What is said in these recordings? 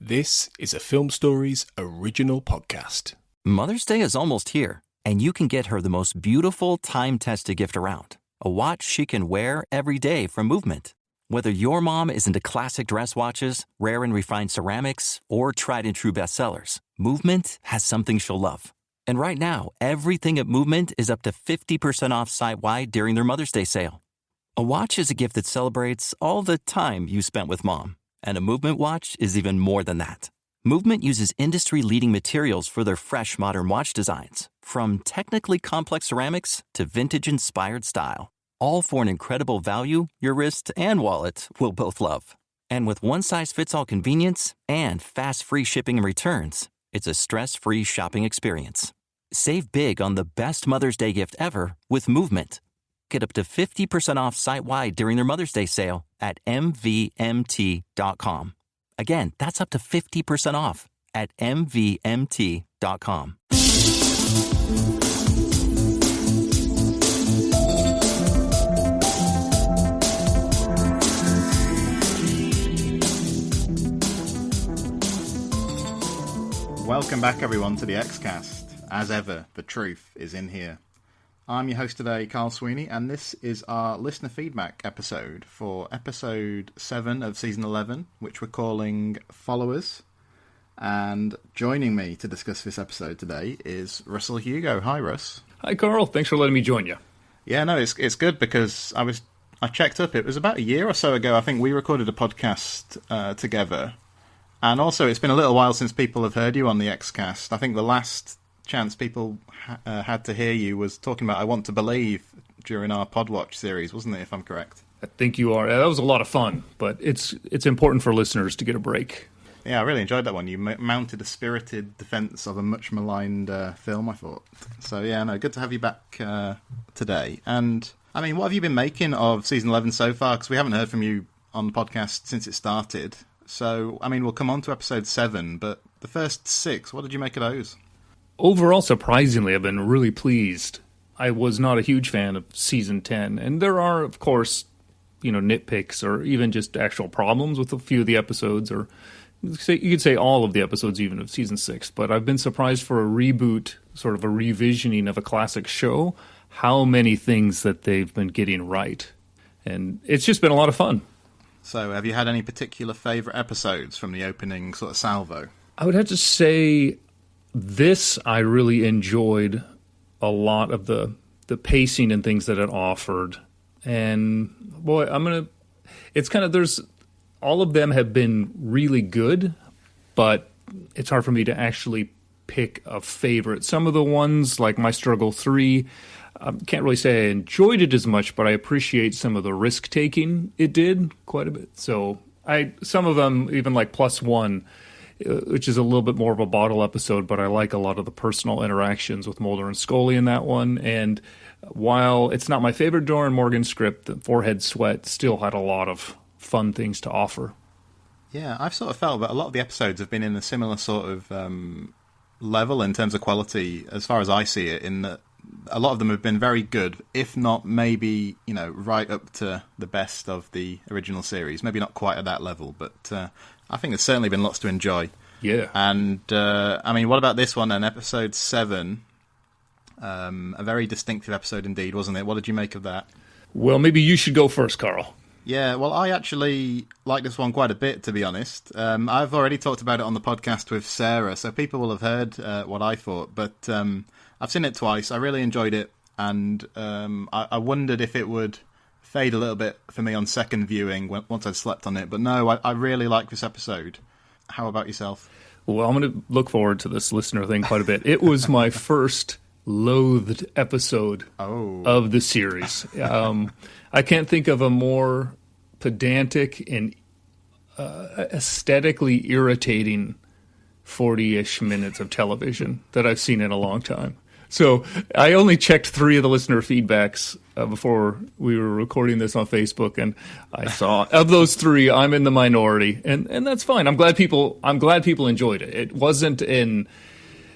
This is a Film Stories original podcast. Mother's Day is almost here, and you can get her the most beautiful time-tested gift around. A watch she can wear every day from Movement. Whether your mom is into classic dress watches, rare and refined ceramics, or tried-and-true bestsellers, Movement has something she'll love. And right now, everything at Movement is up to 50% off site-wide during their Mother's Day sale. A watch is a gift that celebrates all the time you spent with Mom. And a Movement watch is even more than that. Movement uses industry-leading materials for their fresh, modern watch designs, from technically complex ceramics to vintage-inspired style. All for an incredible value your wrist and wallet will both love. And with one-size-fits-all convenience and fast free shipping and returns, it's a stress-free shopping experience. Save big on the best Mother's Day gift ever with Movement. Get up to 50% off site-wide during their Mother's Day sale at mvmt.com. Again, that's up to 50% off at mvmt.com. Welcome back, everyone, to the Xcast. As ever, the truth is in here. I'm your host today, Carl Sweeney, and this is our listener feedback episode for episode 7 of season 11, which we're calling Followers. And joining me to discuss this episode today is Russell Hugo. Hi, Russ. Hi, Carl. Thanks for letting me join you. Yeah, no, it's good because I checked up. It was about a year or so ago. I think we recorded a podcast together, and also it's been a little while since people have heard you on the Xcast. I think the last chance people had to hear you was talking about I Want to Believe during our Podwatch series, wasn't it, if I'm correct? I think you are. That was a lot of fun, but it's important for listeners to get a break. Yeah, I really enjoyed that one. You mounted a spirited defence of a much maligned film, I thought. So yeah, no, good to have you back today. And I mean, what have you been making of season 11 so far? Because we haven't heard from you on the podcast since it started. So, I mean, we'll come on to episode 7, but the first 6, what did you make of those? Overall, surprisingly, I've been really pleased. I was not a huge fan of season 10, and there are, of course, nitpicks or even just actual problems with a few of the episodes, or you could say all of the episodes even of season 6, but I've been surprised for a reboot, sort of a revisioning of a classic show, how many things that they've been getting right. And it's just been a lot of fun. So, have you had any particular favourite episodes from the opening sort of salvo? I would have to say this I really enjoyed a lot of the pacing and things that it offered. And boy, there's all of them have been really good, but it's hard for me to actually pick a favorite. Some of the ones, like My Struggle 3, can't really say I enjoyed it as much, but I appreciate some of the risk-taking it did quite a bit. So some of them, even like Plus One, which is a little bit more of a bottle episode, but I like a lot of the personal interactions with Mulder and Scully in that one. And while it's not my favorite Doran Morgan script, the Forehead Sweat still had a lot of fun things to offer. Yeah, I've sort of felt that a lot of the episodes have been in a similar sort of level in terms of quality, as far as I see it, in that a lot of them have been very good, if not maybe, right up to the best of the original series. Maybe not quite at that level, but I think there's certainly been lots to enjoy. Yeah. And, I mean, what about this one then? Episode 7, a very distinctive episode indeed, wasn't it? What did you make of that? Well, maybe you should go first, Carl. Yeah, well, I actually like this one quite a bit, to be honest. I've already talked about it on the podcast with Sarah, so people will have heard what I thought, but I've seen it twice. I really enjoyed it, and I wondered if it would fade a little bit for me on second viewing once I'd slept on it, but no, I really like this episode. How about yourself? Well, I'm going to look forward to this listener thing quite a bit. It was my first loathed episode of the series. I can't think of a more pedantic and aesthetically irritating 40-ish minutes of television that I've seen in a long time. So I only checked 3 of the listener feedbacks before we were recording this on Facebook, and I saw of those 3, I'm in the minority, and that's fine. I'm glad people enjoyed it. It wasn't in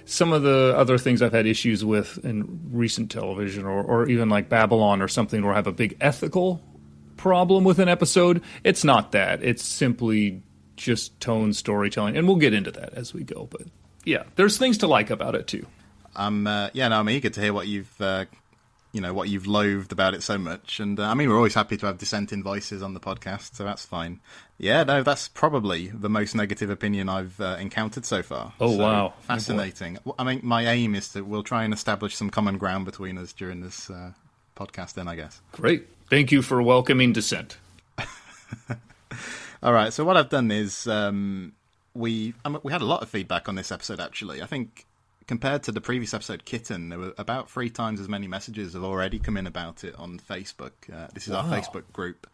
some of the other things I've had issues with in recent television, or even like Babylon or something, where I have a big ethical problem with an episode. It's not that. It's simply just tone storytelling. And we'll get into that as we go. But yeah, there's things to like about it too. I'm eager to hear what you've loathed about it so much. And I mean, we're always happy to have dissenting voices on the podcast, so that's fine. Yeah, no, that's probably the most negative opinion I've encountered so far. Oh, so, wow. Fascinating. I mean, my aim is we'll try and establish some common ground between us during this podcast then, I guess. Great. Thank you for welcoming dissent. All right, so what I've done is we had a lot of feedback on this episode, actually. I think compared to the previous episode, Kitten, there were about 3 times as many messages have already come in about it on Facebook. This is our Facebook group,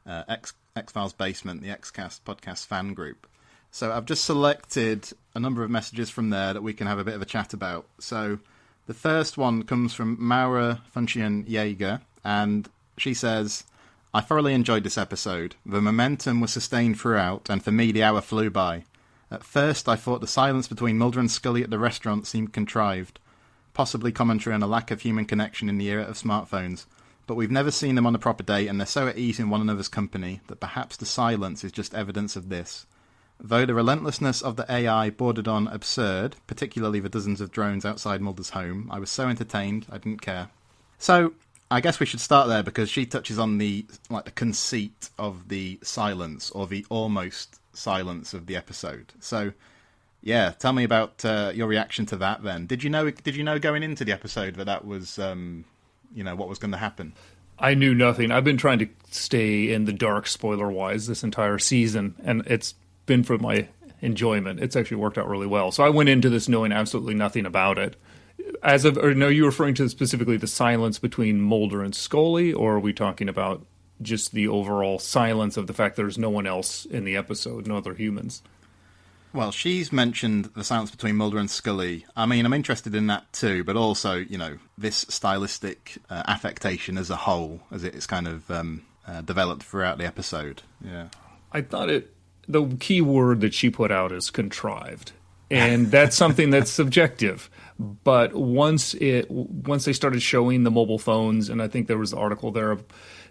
X-Files Basement, the Xcast podcast fan group. So I've just selected a number of messages from there that we can have a bit of a chat about. So the first one comes from Maura Funchian Jaeger, and she says, I thoroughly enjoyed this episode. The momentum was sustained throughout, and for me the hour flew by. At first, I thought the silence between Mulder and Scully at the restaurant seemed contrived, possibly commentary on a lack of human connection in the era of smartphones. But we've never seen them on a proper date, and they're so at ease in one another's company that perhaps the silence is just evidence of this. Though the relentlessness of the AI bordered on absurd, particularly the dozens of drones outside Mulder's home, I was so entertained, I didn't care. So, I guess we should start there, because she touches on the conceit of the silence, or the almost silence of the episode. So, yeah, tell me about your reaction to that then. Did you know going into the episode that was, what was going to happen? I knew nothing. I've been trying to stay in the dark spoiler-wise this entire season, and it's been for my enjoyment. It's actually worked out really well. So I went into this knowing absolutely nothing about it. Are you referring to specifically the silence between Mulder and Scully, or are we talking about just the overall silence of the fact there's no one else in the episode, no other humans? Well, she's mentioned the silence between Mulder and Scully. I mean, I'm interested in that too, but also, this stylistic affectation as a whole, as it's kind of developed throughout the episode. Yeah, I thought the key word that she put out is contrived, and that's something that's subjective. But once they started showing the mobile phones, and I think there was an article there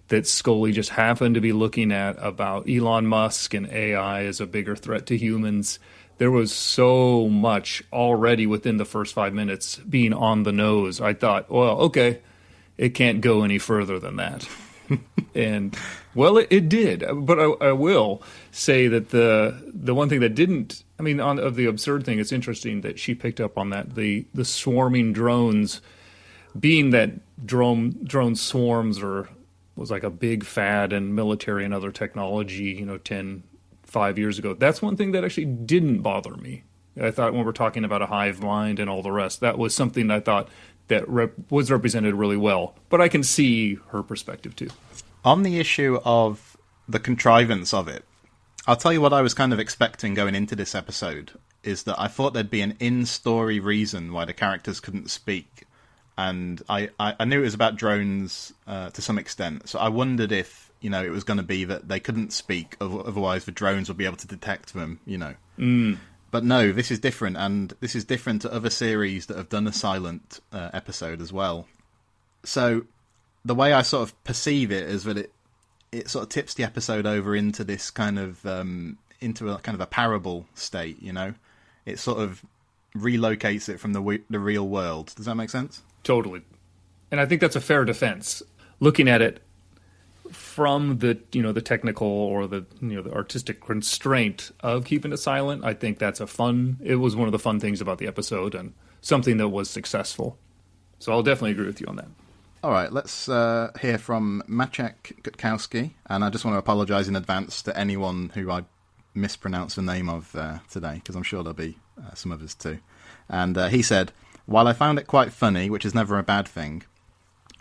that Scully just happened to be looking at about Elon Musk and AI as a bigger threat to humans, there was so much already within the first 5 minutes being on the nose. I thought, well, okay, it can't go any further than that. And, well, it did. But I will say that the one thing that didn't, of the absurd thing, it's interesting that she picked up on that, the swarming drones, being that drone swarms was like a big fad in military and other technology, 5 years ago. That's one thing that actually didn't bother me. I thought when we're talking about a hive mind and all the rest, that was something I thought that was represented really well. But I can see her perspective too. On the issue of the contrivance of it, I'll tell you what I was kind of expecting going into this episode, is that I thought there'd be an in-story reason why the characters couldn't speak. And I knew it was about drones to some extent, so I wondered if, it was going to be that they couldn't speak, otherwise the drones would be able to detect them, But no, this is different, and this is different to other series that have done a silent episode as well. So the way I sort of perceive it is that it sort of tips the episode over into this kind of into a kind of a parable state, It sort of relocates it from the real world. Does that make sense? Totally. And I think that's a fair defense. Looking at it from the technical or the artistic constraint of keeping it silent, I think it was one of the fun things about the episode and something that was successful. So I'll definitely agree with you on that. All right, let's hear from Maciek Gutkowski, and I just want to apologise in advance to anyone who I mispronounced the name of today, because I'm sure there'll be some others too. And he said, while I found it quite funny, which is never a bad thing,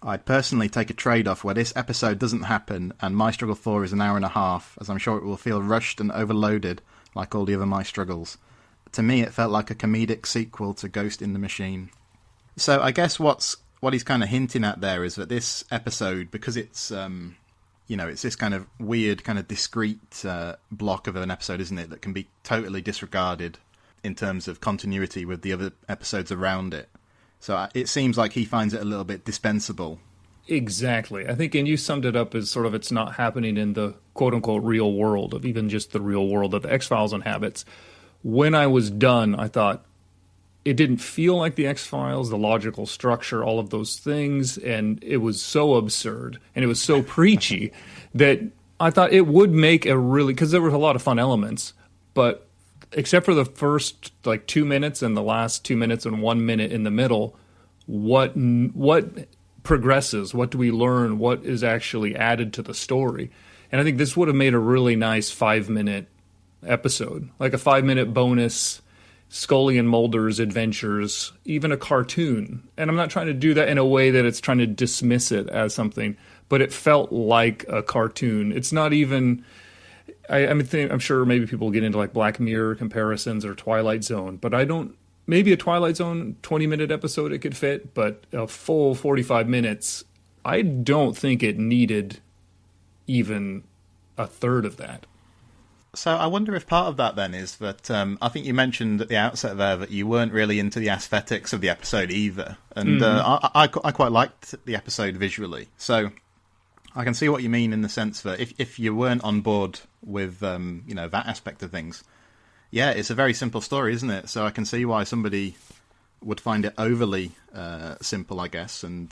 I'd personally take a trade-off where this episode doesn't happen and My Struggle 4 is an hour and a half, as I'm sure it will feel rushed and overloaded like all the other My Struggles. To me, it felt like a comedic sequel to Ghost in the Machine. So I guess what he's kind of hinting at there is that this episode, because it's it's this kind of weird, kind of discrete block of an episode, isn't it, that can be totally disregarded in terms of continuity with the other episodes around it. So it seems like he finds it a little bit dispensable. Exactly. I think, and you summed it up as sort of it's not happening in the quote-unquote real world, of even just the real world that the X-Files inhabits. When I was done, I thought it didn't feel like the X-Files, the logical structure, all of those things, and it was so absurd, and it was so preachy that I thought it would make a really, because there were a lot of fun elements, but except for the first 2 minutes and the last 2 minutes and 1 minute in the middle, what progresses? What do we learn? What is actually added to the story? And I think this would have made a really nice 5-minute episode, like a 5-minute bonus, Scully and Mulder's adventures, even a cartoon. And I'm not trying to do that in a way that it's trying to dismiss it as something, but it felt like a cartoon. It's not even, I'm sure maybe people get into like Black Mirror comparisons or Twilight Zone, but I don't. Maybe a Twilight Zone 20-minute episode it could fit, but a full 45 minutes, I don't think it needed even a third of that. So I wonder if part of that then is that I think you mentioned at the outset there that you weren't really into the aesthetics of the episode either. And I quite liked the episode visually. So I can see what you mean in the sense that if you weren't on board with that aspect of things, yeah, it's a very simple story, isn't it? So I can see why somebody would find it overly simple, I guess. And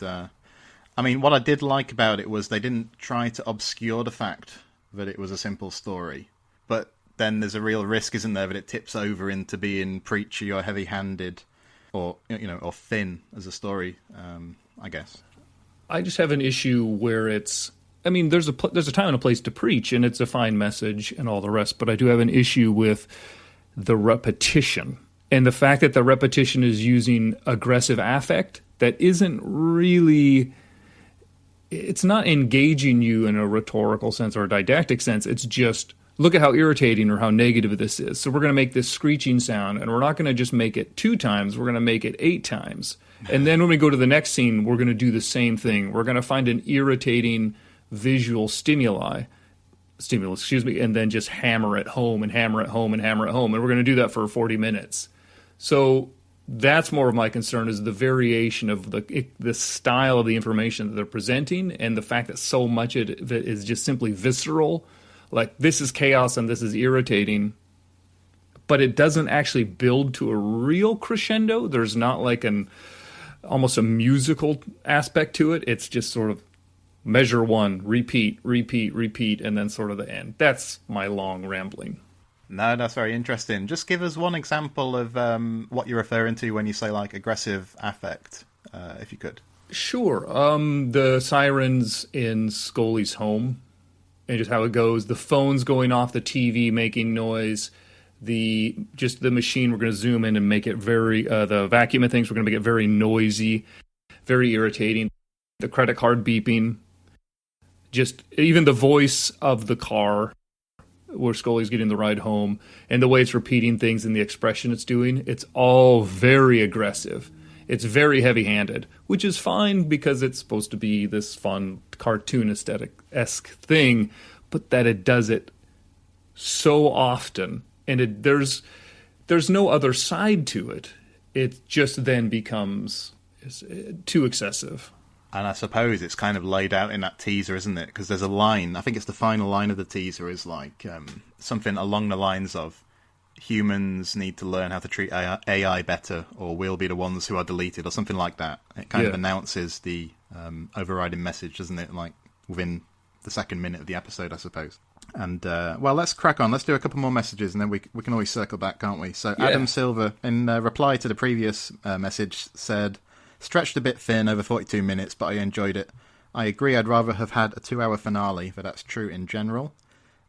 what I did like about it was they didn't try to obscure the fact that it was a simple story. But then there's a real risk, isn't there, that it tips over into being preachy or heavy-handed or thin as a story, I guess. I just have an issue where it's, there's a time and a place to preach, and it's a fine message and all the rest, but I do have an issue with the repetition and the fact that the repetition is using aggressive affect that isn't really, it's not engaging you in a rhetorical sense or a didactic sense. It's just, look at how irritating or how negative this is. So we're going to make this screeching sound, and we're not going to just make it 2 times. We're going to make it 8 times. And then when we go to the next scene, we're going to do the same thing. We're going to find an irritating visual stimulus, and then just hammer it home and hammer it home and hammer it home. And we're going to do that for 40 minutes. So that's more of my concern, is the variation of the style of the information that they're presenting, and the fact that so much of it is just simply visceral. Like, this is chaos and this is irritating, but it doesn't actually build to a real crescendo. There's not like almost a musical aspect to it. It's just sort of measure 1, repeat, and then sort of the end. That's my long rambling. No, that's very interesting. Just give us one example of what you're referring to when you say like aggressive affect, if you could. Sure. The sirens in Scully's home, and just how it goes. The phone's going off, the TV making noise, the machine, we're going to zoom in and make it very, the vacuum and things, we're going to make it very noisy, very irritating. The credit card beeping, just even the voice of the car where Scully's getting the ride home, and the way it's repeating things and the expression it's doing, it's all very aggressive. It's very heavy-handed, which is fine because it's supposed to be this fun cartoon aesthetic-esque thing, but that it does it so often, and there's no other side to it. It just then becomes too excessive. And I suppose it's kind of laid out in that teaser, isn't it? Because there's a line, I think it's the final line of the teaser, is like something along the lines of, humans need to learn how to treat AI better, or we'll be the ones who are deleted, or something like that. It kind of announces the overriding message, doesn't it? Like within the second minute of the episode, I suppose. And let's crack on. Let's do a couple more messages, and then we can always circle back, can't we? So Adam Silver, in reply to the previous message, said, "Stretched a bit thin over 42 minutes, but I enjoyed it. I agree I'd rather have had a 2-hour finale, but that's true in general."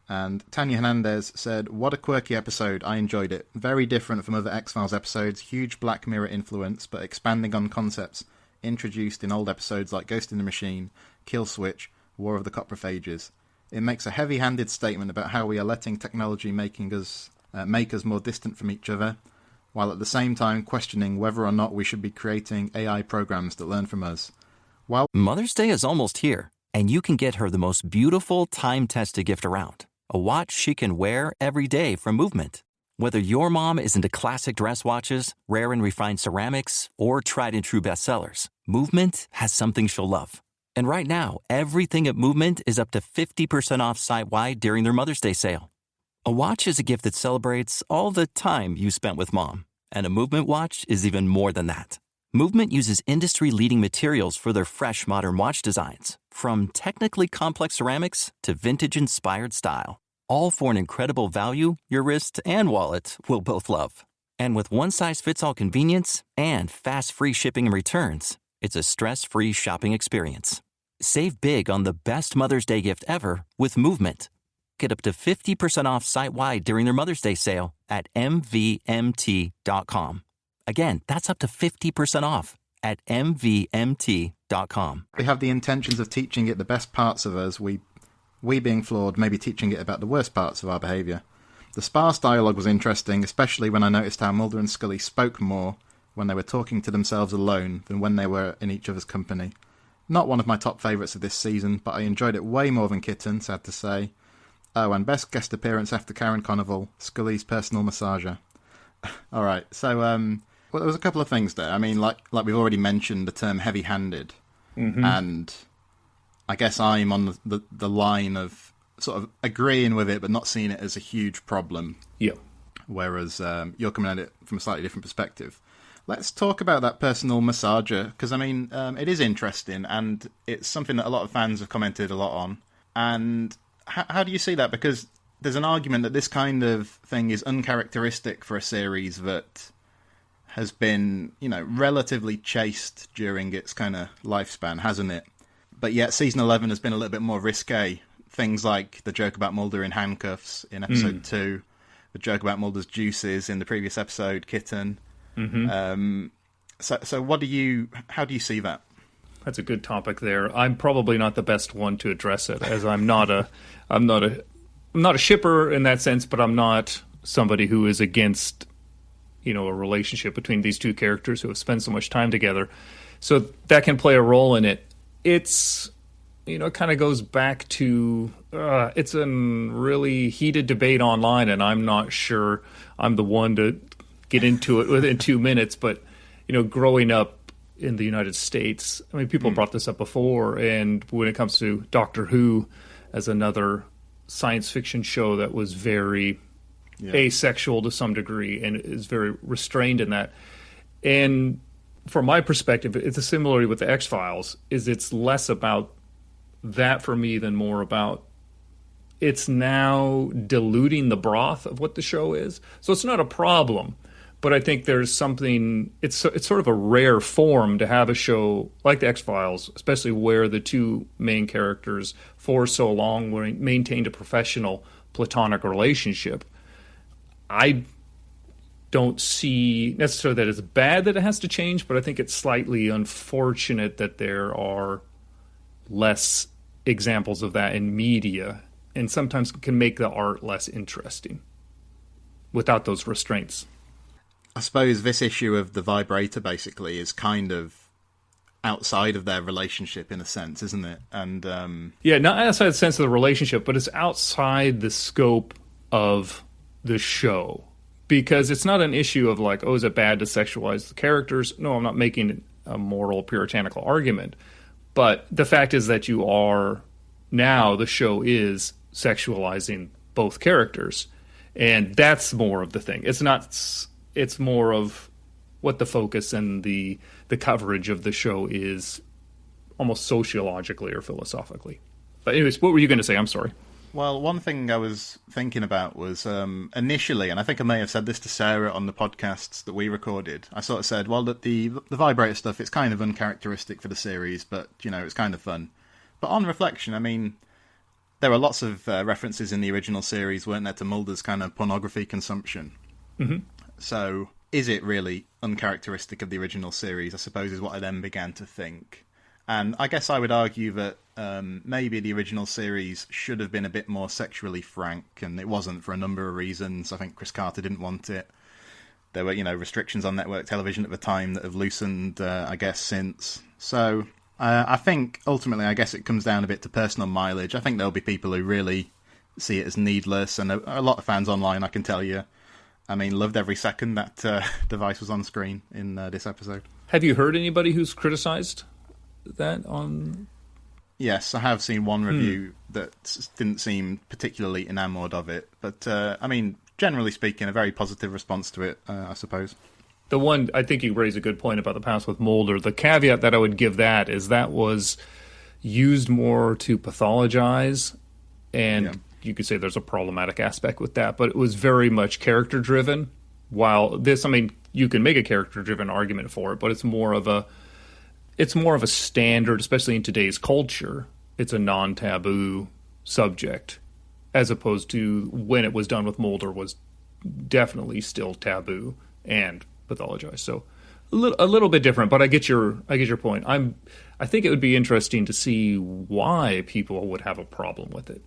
And Tanya Hernandez said, "What a quirky episode. I enjoyed it. Very different from other X-Files episodes. Huge Black Mirror influence, but expanding on concepts introduced in old episodes like Ghost in the Machine, Kill Switch, War of the Coprophages. It makes a heavy-handed statement about how we are letting technology make us more distant from each other, while at the same time questioning whether or not we should be creating AI programs that learn from us. While Mother's Day is almost here, and you can get her the most beautiful time-tested gift around. A watch she can wear every day from Movement. Whether your mom is into classic dress watches, rare and refined ceramics, or tried and true bestsellers, Movement has something she'll love. And right now, everything at Movement is up to 50% off site-wide during their Mother's Day sale. A watch is a gift that celebrates all the time you spent with Mom. And a Movement watch is even more than that. Movement uses industry-leading materials for their fresh, modern watch designs. From technically complex ceramics to vintage-inspired style. All for an incredible value your wrist and wallet will both love. And with one-size-fits-all convenience and fast free shipping and returns, it's a stress-free shopping experience. Save big on the best Mother's Day gift ever with Movement. Get up to 50% off site-wide during their Mother's Day sale at mvmt.com. Again, that's up to 50% off at mvmt.com. We have the intentions of teaching it the best parts of us, we being flawed, maybe teaching it about the worst parts of our behaviour. The sparse dialogue was interesting, especially when I noticed how Mulder and Scully spoke more when they were talking to themselves alone than when they were in each other's company. Not one of my top favourites of this season, but I enjoyed it way more than Kitten, sad to say. Oh, and best guest appearance after Karen Conoval, Scully's personal massager. Alright, so well, there was a couple of things there. I mean, like we've already mentioned the term heavy-handed, and I guess I'm on the line of sort of agreeing with it, but not seeing it as a huge problem. Yeah. Whereas you're coming at it from a slightly different perspective. Let's talk about that personal massager, because, I mean, it is interesting, and it's something that a lot of fans have commented a lot on. And how do you see that? Because there's an argument that this kind of thing is uncharacteristic for a series that has been, you know, relatively chaste during its kind of lifespan, hasn't it? But yet season 11 has been a little bit more risque. Things like the joke about Mulder in handcuffs in episode 2, the joke about Mulder's juices in the previous episode, Kitten. So how do you see that? That's a good topic there. I'm probably not the best one to address it, as I'm not a shipper in that sense, but I'm not somebody who is against, you know, a relationship between these two characters who have spent so much time together. So that can play a role in it. It's, you know, it kind of goes back to it's a really heated debate online, and I'm not sure I'm the one to get into it within 2 minutes. But, you know, growing up in the United States, I mean, people brought this up before, and when it comes to Doctor Who as another science fiction show that was very asexual to some degree and is very restrained in that. And from my perspective, it's a similarity with the X-Files, is it's less about that for me than more about it's now diluting the broth of what the show is. So it's not a problem, but I think there's something, it's sort of a rare form to have a show like the X-Files, especially where the two main characters for so long maintained a professional platonic relationship. I don't see necessarily that it's bad that it has to change, but I think it's slightly unfortunate that there are less examples of that in media, and sometimes can make the art less interesting without those restraints. I suppose this issue of the vibrator basically is kind of outside of their relationship in a sense, isn't it? And not outside the sense of the relationship, but it's outside the scope of the show, because it's not an issue of like, oh, is it bad to sexualize the characters? No, I'm not making a moral puritanical argument, but the fact is that the show is sexualizing both characters, and that's more of the thing. It's more of what the focus and the coverage of the show is, almost sociologically or philosophically. But anyways, what were you going to say? I'm sorry. Well, one thing I was thinking about was initially, and I think I may have said this to Sarah on the podcasts that we recorded, I sort of said, well, that the vibrator stuff, it's kind of uncharacteristic for the series, but, you know, it's kind of fun. But on reflection, I mean, there were lots of references in the original series, weren't there, to Mulder's kind of pornography consumption. Mm-hmm. So is it really uncharacteristic of the original series, I suppose, is what I then began to think. And I guess I would argue that maybe the original series should have been a bit more sexually frank, and it wasn't for a number of reasons. I think Chris Carter didn't want it. There were, you know, restrictions on network television at the time that have loosened, I guess, since. So I think, ultimately, I guess it comes down a bit to personal mileage. I think there'll be people who really see it as needless, and a lot of fans online, I can tell you, I mean, loved every second that device was on screen in this episode. Have you heard anybody who's criticized that on Yes, I have seen one review that didn't seem particularly enamoured of it. But, I mean, generally speaking, a very positive response to it, I suppose. The one, I think you raise a good point about the past with Mulder. The caveat that I would give that is that was used more to pathologize, and you could say there's a problematic aspect with that, but it was very much character-driven, while this, I mean, you can make a character-driven argument for it, but it's more of a standard, especially in today's culture. It's a non-taboo subject, as opposed to when it was done with Mulder was definitely still taboo and pathologized. So a little bit different, but I get your point. I think it would be interesting to see why people would have a problem with it.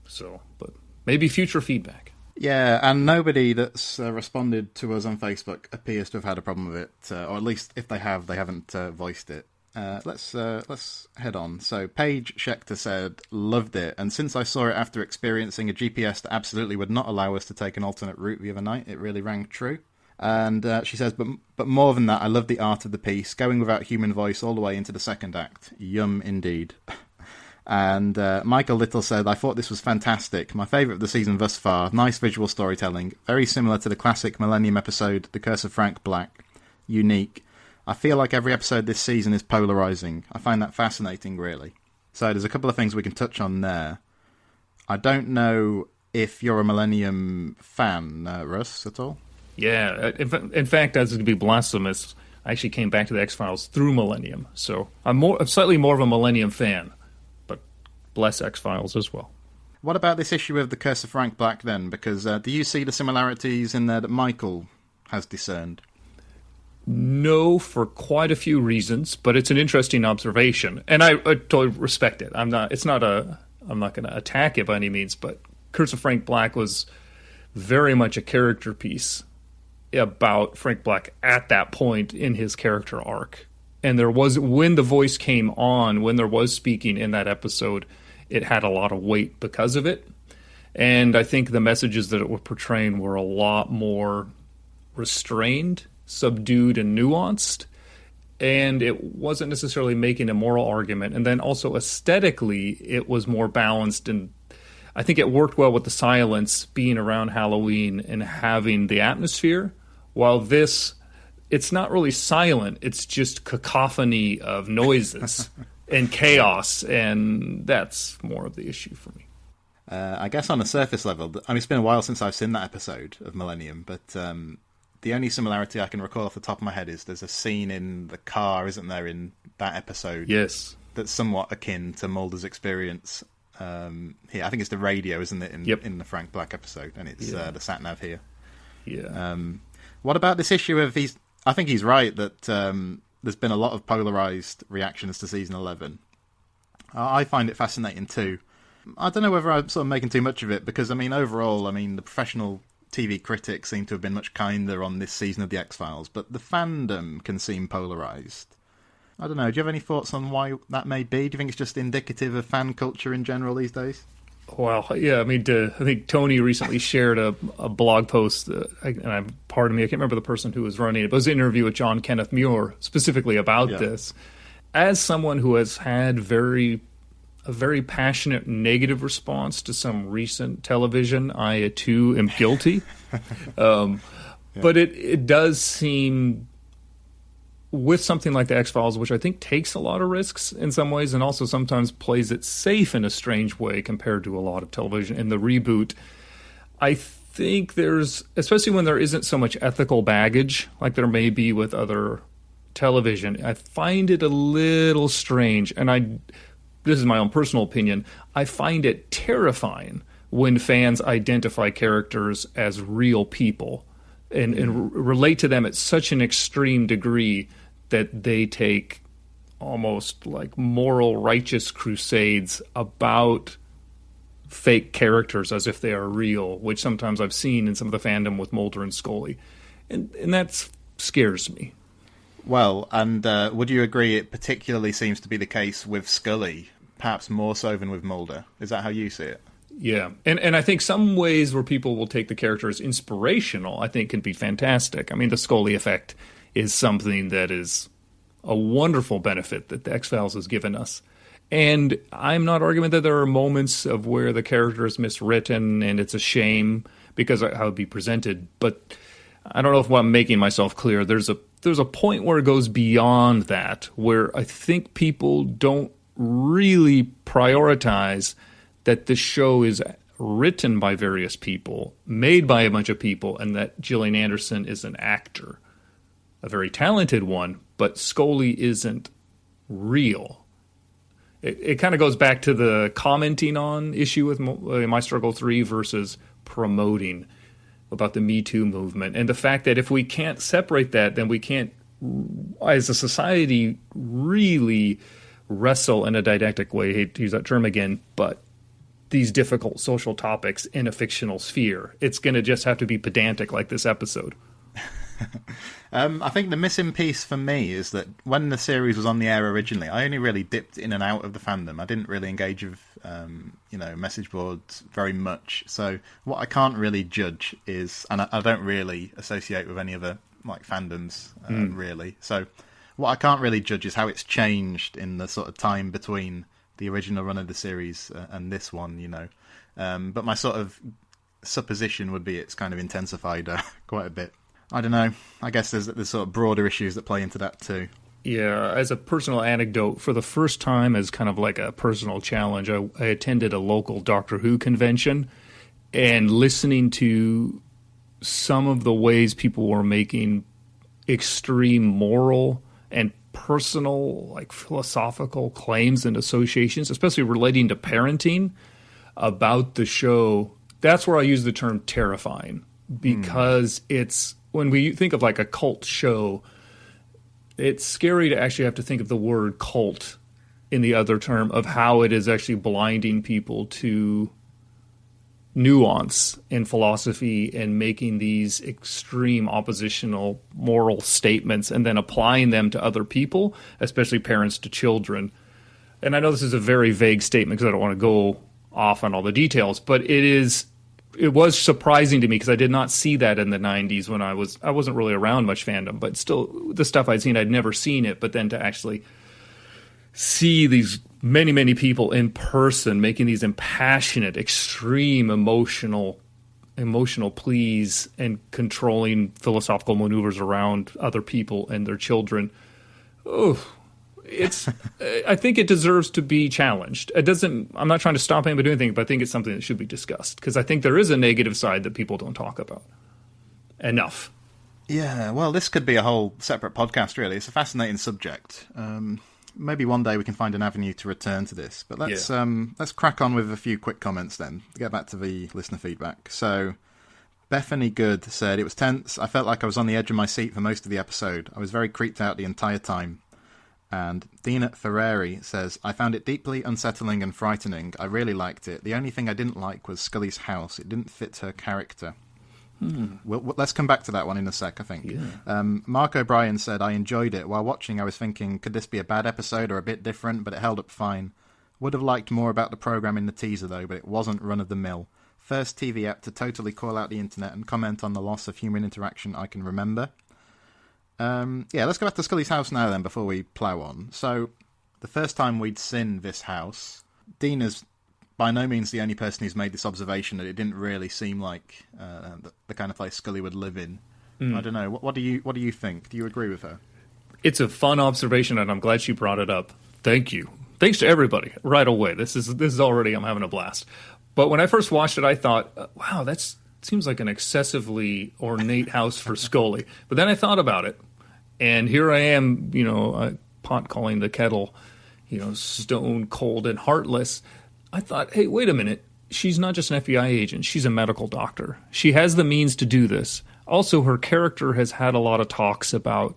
So, but maybe future feedback. Yeah, and nobody that's responded to us on Facebook appears to have had a problem with it, or at least if they have, they haven't voiced it. Let's head on. So Paige Schechter said, loved it, and since I saw it after experiencing a GPS that absolutely would not allow us to take an alternate route the other night, it really rang true. And she says, but more than that, I love the art of the piece, going without human voice all the way into the second act. Yum, indeed. And Michael Little said, I thought this was fantastic. My favourite of the season thus far. Nice visual storytelling. Very similar to the classic Millennium episode, The Curse of Frank Black. Unique. I feel like every episode this season is polarising. I find that fascinating, really. So there's a couple of things we can touch on there. I don't know if you're a Millennium fan, Russ, at all? Yeah, in fact, as it could be blasphemous, I actually came back to the X-Files through Millennium. So I'm slightly more of a Millennium fan. Bless X-Files as well. What about this issue of The Curse of Frank Black then? Because do you see the similarities in there that Michael has discerned? No, for quite a few reasons, but it's an interesting observation, and I totally respect it. I'm not going to attack it by any means, but Curse of Frank Black was very much a character piece about Frank Black at that point in his character arc. And there was, when the voice came on, when there was speaking in that episode, it had a lot of weight because of it. And I think the messages that it was portraying were a lot more restrained, subdued, and nuanced. And it wasn't necessarily making a moral argument. And then also aesthetically, it was more balanced. And I think it worked well with the silence being around Halloween and having the atmosphere. While this, it's not really silent. It's just cacophony of noises and chaos, and that's more of the issue for me. I guess on a surface level, I mean, it's been a while since I've seen that episode of Millennium, but the only similarity I can recall off the top of my head is there's a scene in the car, isn't there, in that episode? Yes. That's somewhat akin to Mulder's experience here. I think it's the radio, isn't it, in the Frank Black episode, and it's the sat-nav here. Yeah. What about this issue of I think he's right that there's been a lot of polarised reactions to Season 11. I find it fascinating too. I don't know whether I'm sort of making too much of it, because, I mean, overall, I mean, the professional TV critics seem to have been much kinder on this season of The X-Files, but the fandom can seem polarised. I don't know, do you have any thoughts on why that may be? Do you think it's just indicative of fan culture in general these days? Well, yeah, I mean, I think Tony recently shared a blog post, and pardon me, I can't remember the person who was running it, but it was an interview with John Kenneth Muir specifically about this. As someone who has had a very passionate negative response to some recent television, I too am guilty. But it does seem, with something like the X-Files, which I think takes a lot of risks in some ways and also sometimes plays it safe in a strange way compared to a lot of television in the reboot, I think there's, especially when there isn't so much ethical baggage like there may be with other television, I find it a little strange, and this is my own personal opinion, I find it terrifying when fans identify characters as real people and relate to them at such an extreme degree that they take almost like moral righteous crusades about fake characters as if they are real, which sometimes I've seen in some of the fandom with Mulder and Scully. And that scares me. Well, and would you agree it particularly seems to be the case with Scully, perhaps more so than with Mulder? Is that how you see it? Yeah, and I think some ways where people will take the character as inspirational, I think, can be fantastic. I mean, the Scully effect is something that is a wonderful benefit that the X-Files has given us. And I'm not arguing that there are moments of where the character is miswritten and it's a shame because of how it would be presented. But I don't know if I'm making myself clear. There's a point where it goes beyond that, where I think people don't really prioritize that the show is written by various people, made by a bunch of people, and that Gillian Anderson is an actor, a very talented one, but Scully isn't real. It kind of goes back to the commenting on issue with My Struggle 3 versus promoting about the Me Too movement. And the fact that if we can't separate that, then we can't, as a society, really wrestle in a didactic way, I hate to use that term again, but these difficult social topics in a fictional sphere. It's going to just have to be pedantic like this episode. I think the missing piece for me is that when the series was on the air originally, I only really dipped in and out of the fandom. I didn't really engage with, message boards very much. So what I can't really judge is, and I don't really associate with any other fandoms really. So what I can't really judge is how it's changed in the sort of time between the original run of the series and this one, But my sort of supposition would be it's kind of intensified quite a bit. I don't know. I guess there's sort of broader issues that play into that too. Yeah, as a personal anecdote, for the first time as kind of like a personal challenge, I attended a local Doctor Who convention, and listening to some of the ways people were making extreme moral and personal, philosophical claims and associations, especially relating to parenting about the show, that's where I use the term terrifying, because it's, when we think of a cult show, it's scary to actually have to think of the word cult in the other term of how it is actually blinding people to nuance in philosophy and making these extreme oppositional moral statements and then applying them to other people, especially parents to children. And I know this is a very vague statement because I don't want to go off on all the details, but it was surprising to me because I did not see that in the 90s when I wasn't really around much fandom, but still the stuff I'd seen, I'd never seen it. But then to actually see these many, many people in person making these impassionate, extreme emotional pleas and controlling philosophical maneuvers around other people and their children. I think it deserves to be challenged. I'm not trying to stop anybody doing anything, but I think it's something that should be discussed because I think there is a negative side that people don't talk about enough. Yeah, well, this could be a whole separate podcast, really. It's a fascinating subject. Maybe one day we can find an avenue to return to this. But let's crack on with a few quick comments then, to get back to the listener feedback. So, Bethany Good said, "It was tense. I felt like I was on the edge of my seat for most of the episode. I was very creeped out the entire time." And Dina Ferrari says, "I found it deeply unsettling and frightening. I really liked it. The only thing I didn't like was Scully's house. It didn't fit her character." Let's come back to that one in a sec, I think. Yeah. Mark O'Brien said, "I enjoyed it. While watching, I was thinking, could this be a bad episode or a bit different? But it held up fine. Would have liked more about the programme in the teaser, though, but it wasn't run-of-the-mill. First TV app to totally call out the internet and comment on the loss of human interaction I can remember." Let's go back to Scully's house now then before we plough on. So, the first time we'd seen this house, Dina's by no means the only person who's made this observation that it didn't really seem like the kind of place Scully would live in. I don't know. What do you think? Do you agree with her? It's a fun observation, and I'm glad she brought it up. Thank you. Thanks to everybody right away. This is already, I'm having a blast. But when I first watched it, I thought, wow, that seems like an excessively ornate house for Scully. But then I thought about it, and here I am, pot calling the kettle, stone cold and heartless. I thought, hey, wait a minute. She's not just an FBI agent. She's a medical doctor. She has the means to do this. Also, her character has had a lot of talks about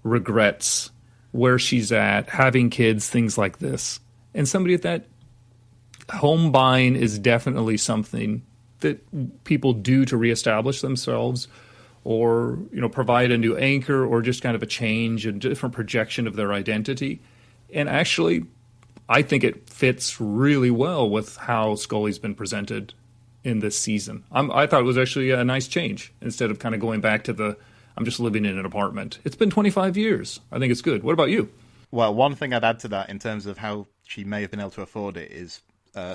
regrets, where she's at, having kids, things like this. And somebody at that home buying is definitely something that people do to reestablish themselves or, provide a new anchor or just kind of a change, a different projection of their identity. And actually, I think it fits really well with how Scully's been presented in this season. I thought it was actually a nice change instead of kind of going back to I'm just living in an apartment. It's been 25 years. I think it's good. What about you? Well, one thing I'd add to that in terms of how she may have been able to afford it is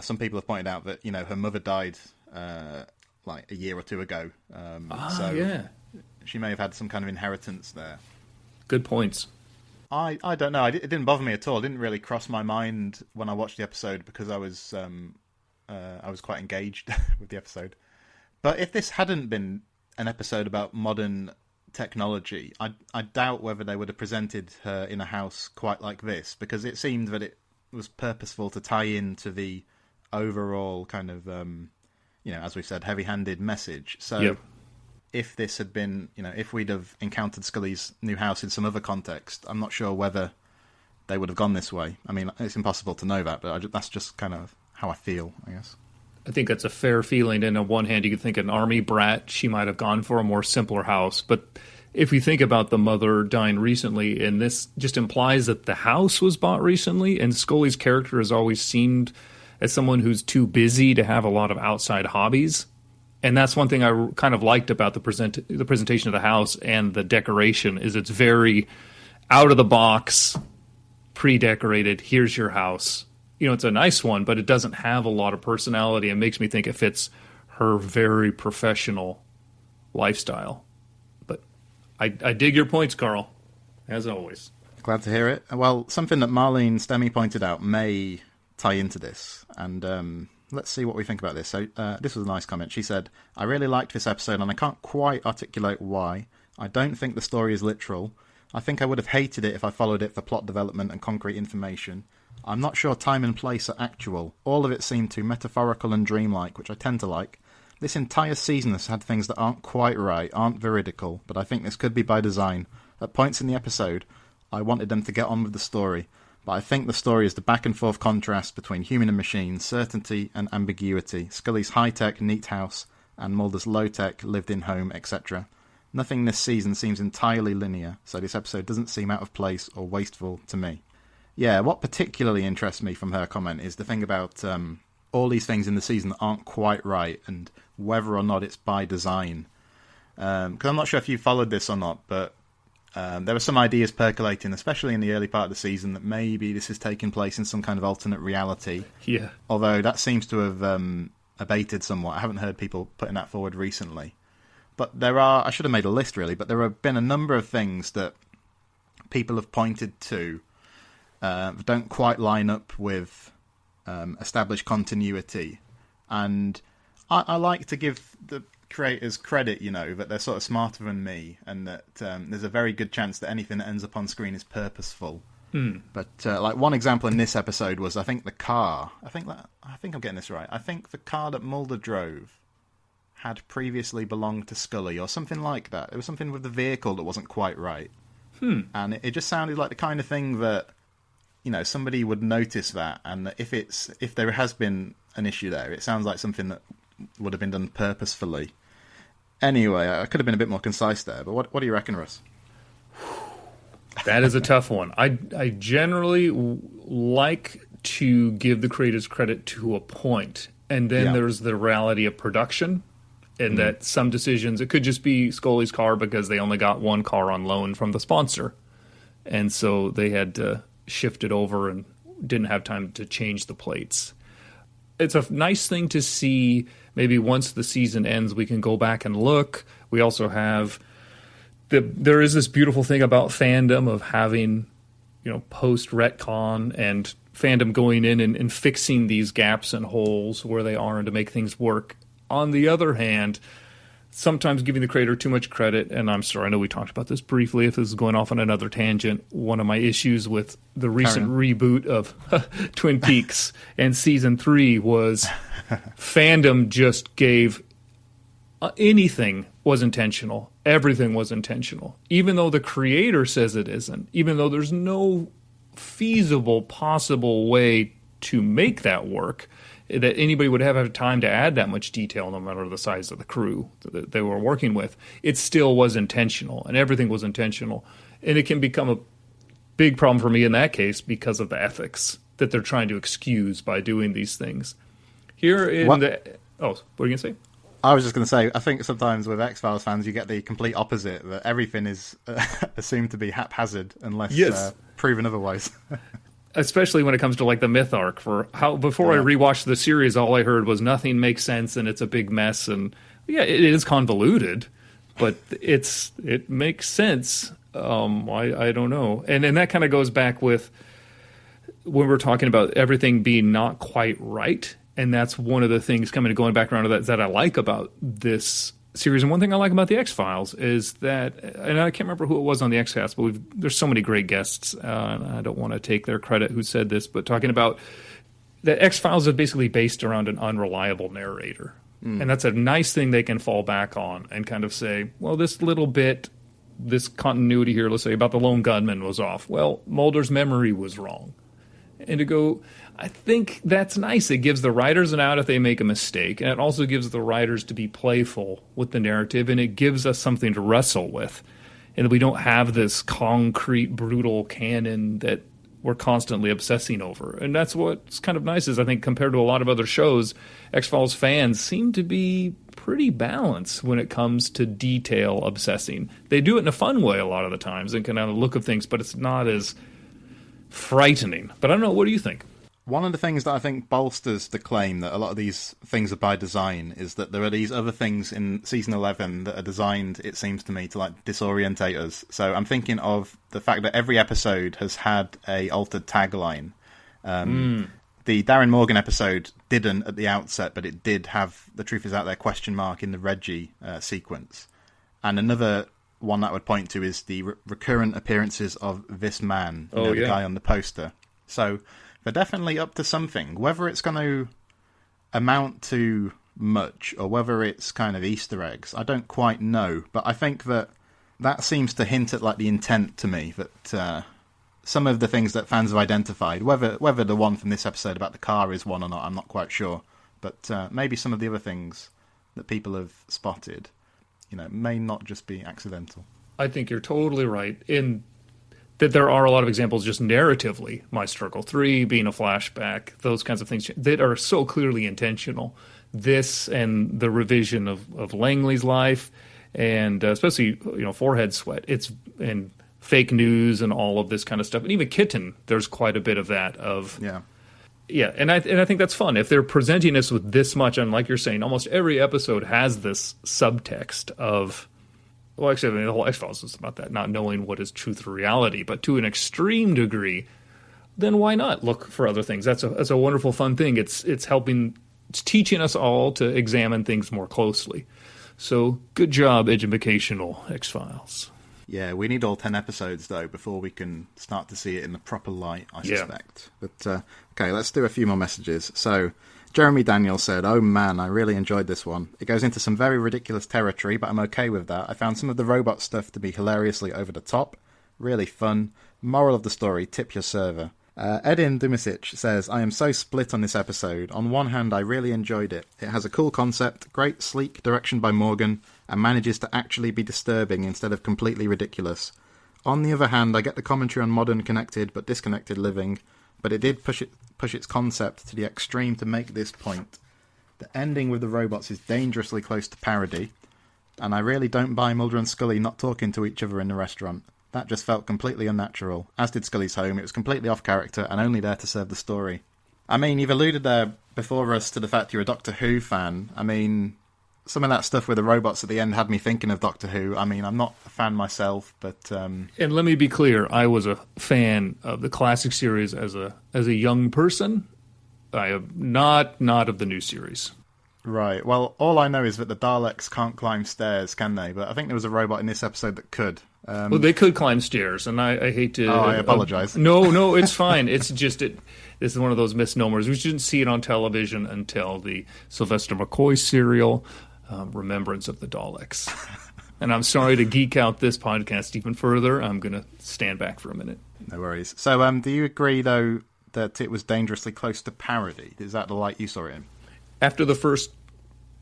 some people have pointed out that, her mother died like a year or two ago. Yeah. She may have had some kind of inheritance there. Good points. I don't know. It didn't bother me at all. It didn't really cross my mind when I watched the episode because I was quite engaged with the episode. But if this hadn't been an episode about modern technology, I doubt whether they would have presented her in a house quite like this, because it seemed that it was purposeful to tie into the overall kind of, as we've said, heavy-handed message. So. Yep. If this had been, if we'd have encountered Scully's new house in some other context, I'm not sure whether they would have gone this way. I mean, it's impossible to know that, but that's just kind of how I feel, I guess. I think that's a fair feeling. And on one hand, you could think an army brat, she might have gone for a more simpler house. But if we think about the mother dying recently, and this just implies that the house was bought recently, and Scully's character has always seemed as someone who's too busy to have a lot of outside hobbies. And that's one thing I kind of liked about the presentation of the house and the decoration is it's very out of the box, pre-decorated. Here's your house. It's a nice one, but it doesn't have a lot of personality. It makes me think it fits her very professional lifestyle. But I dig your points, Carl, as always. Glad to hear it. Well, something that Marlene Stemme pointed out may tie into this, and let's see what we think about this. So this was a nice comment. She said, I really liked this episode and I can't quite articulate why. I don't think the story is literal. I think I would have hated it if I followed it for plot development and concrete information. I'm not sure time and place are actual. All of it seemed too metaphorical and dreamlike, which I tend to like. This entire season has had things that aren't quite right, aren't veridical, but I think this could be by design. At points in the episode, I wanted them to get on with the story. But I think the story is the back-and-forth contrast between human and machine, certainty and ambiguity, Scully's high-tech, neat house, and Mulder's low-tech, lived-in home, etc. Nothing this season seems entirely linear, so this episode doesn't seem out of place or wasteful to me. Yeah, what particularly interests me from her comment is the thing about all these things in the season that aren't quite right, and whether or not it's by design. Because I'm not sure if you followed this or not, but there were some ideas percolating, especially in the early part of the season, that maybe this is taking place in some kind of alternate reality. Yeah. Although that seems to have abated somewhat. I haven't heard people putting that forward recently. But I should have made a list really, but there have been a number of things that people have pointed to that don't quite line up with established continuity. And I like to give the creators credit, that they're sort of smarter than me, and that there's a very good chance that anything that ends up on screen is purposeful. But like one example in this episode was, I think the car. I think I'm getting this right. I think the car that Mulder drove had previously belonged to Scully, or something like that. It was something with the vehicle that wasn't quite right, and it just sounded like the kind of thing that somebody would notice that, and that if there has been an issue there, it sounds like something that would have been done purposefully. Anyway, I could have been a bit more concise there, but what do you reckon, Russ? That is a tough one. I generally like to give the creators credit to a point, and then there's the reality of production, and that some decisions, it could just be Scully's car because they only got one car on loan from the sponsor, and so they had to shift it over and didn't have time to change the plates. It's a nice thing to see. Maybe once the season ends, we can go back and look. We also have there is this beautiful thing about fandom of having, post retcon and fandom going in and fixing these gaps and holes where they are and to make things work. On the other hand, sometimes giving the creator too much credit, and I'm sorry, I know we talked about this briefly, if this is going off on another tangent, one of my issues with the recent reboot of Twin Peaks and season 3 was fandom just gave anything was intentional. Everything was intentional. Even though the creator says it isn't, even though there's no feasible, possible way to make that work, that anybody would have time to add that much detail, no matter the size of the crew that they were working with. It still was intentional, and everything was intentional. And it can become a big problem for me in that case because of the ethics that they're trying to excuse by doing these things. Here in what are you going to say? I was just going to say, I think sometimes with X-Files fans, you get the complete opposite, that everything is assumed to be haphazard unless proven otherwise. Especially when it comes to like the myth arc. Before I rewatched the series, all I heard was nothing makes sense and it's a big mess. And yeah, it is convoluted, but it makes sense. I don't know. And that kind of goes back with when we're talking about everything being not quite right. And that's one of the things going back around to that I like about this series. And one thing I like about the X-Files is that, and I can't remember who it was on the X-Cast, but there's so many great guests, and I don't want to take their credit who said this, but talking about that X-Files is basically based around an unreliable narrator. And that's a nice thing they can fall back on and kind of say, well, this little bit, this continuity here, let's say about the lone gunman was off. Well, Mulder's memory was wrong. And to go, I think that's nice. It gives the writers an out if they make a mistake, and it also gives the writers to be playful with the narrative, and it gives us something to wrestle with. And we don't have this concrete, brutal canon that we're constantly obsessing over. And that's what's kind of nice is I think compared to a lot of other shows, X-Files fans seem to be pretty balanced when it comes to detail obsessing. They do it in a fun way a lot of the times and can have a look of things, but it's not as frightening. But I don't know, what do you think? One of the things that I think bolsters the claim that a lot of these things are by design is that there are these other things in Season 11 that are designed, it seems to me, to like disorientate us. So I'm thinking of the fact that every episode has had a altered tagline. The Darren Morgan episode didn't at the outset, but it did have "The Truth Is Out There?" question mark in the Reggie sequence. And another one that I would point to is the recurrent appearances of this man, the guy on the poster. So they're definitely up to something. Whether it's going to amount to much or whether it's kind of Easter eggs, I don't quite know. But I think that seems to hint at like the intent to me that some of the things that fans have identified, whether the one from this episode about the car is one or not, I'm not quite sure. But maybe some of the other things that people have spotted, may not just be accidental. I think you're totally right in that there are a lot of examples just narratively, My Struggle 3 being a flashback, those kinds of things that are so clearly intentional. This and the revision of Langley's life and especially, Forehead Sweat, and fake news and all of this kind of stuff. And even Kitten, there's quite a bit of that Yeah, and I think that's fun. If they're presenting us with this much, and like you're saying, almost every episode has this subtext of, well, actually, the whole X-Files is about that, not knowing what is truth or reality, but to an extreme degree, then why not look for other things? That's a wonderful, fun thing. It's teaching us all to examine things more closely. So good job, educational X-Files. Yeah, we need all 10 episodes, though, before we can start to see it in the proper light, I suspect. But, okay, let's do a few more messages. So, Jeremy Daniel said, "Oh man, I really enjoyed this one. It goes into some very ridiculous territory, but I'm okay with that. I found some of the robot stuff to be hilariously over the top. Really fun. Moral of the story, tip your server." Edin Dumisic says, "I am so split on this episode. On one hand, I really enjoyed it. It has a cool concept, great sleek direction by Morgan, and manages to actually be disturbing instead of completely ridiculous. On the other hand, I get the commentary on modern connected but disconnected living, but it did push its concept to the extreme to make this point. The ending with the robots is dangerously close to parody, and I really don't buy Mulder and Scully not talking to each other in the restaurant. That just felt completely unnatural, as did Scully's home. It was completely off character and only there to serve the story." I mean, you've alluded there before us to the fact you're a Doctor Who fan. I mean, some of that stuff with the robots at the end had me thinking of Doctor Who. I mean, I'm not a fan myself, but... And let me be clear, I was a fan of the classic series as a young person. I am not of the new series. Right. Well, all I know is that the Daleks can't climb stairs, can they? But I think there was a robot in this episode that could. Well, they could climb stairs, and I hate to... Oh, I apologize. No, it's fine. It's just... This is one of those misnomers. We didn't see it on television until the Sylvester McCoy serial, Remembrance of the Daleks. And I'm sorry to geek out this podcast even further. I'm going to stand back for a minute. No worries. So, do you agree, though, that it was dangerously close to parody? Is that the light you saw it in? After the first,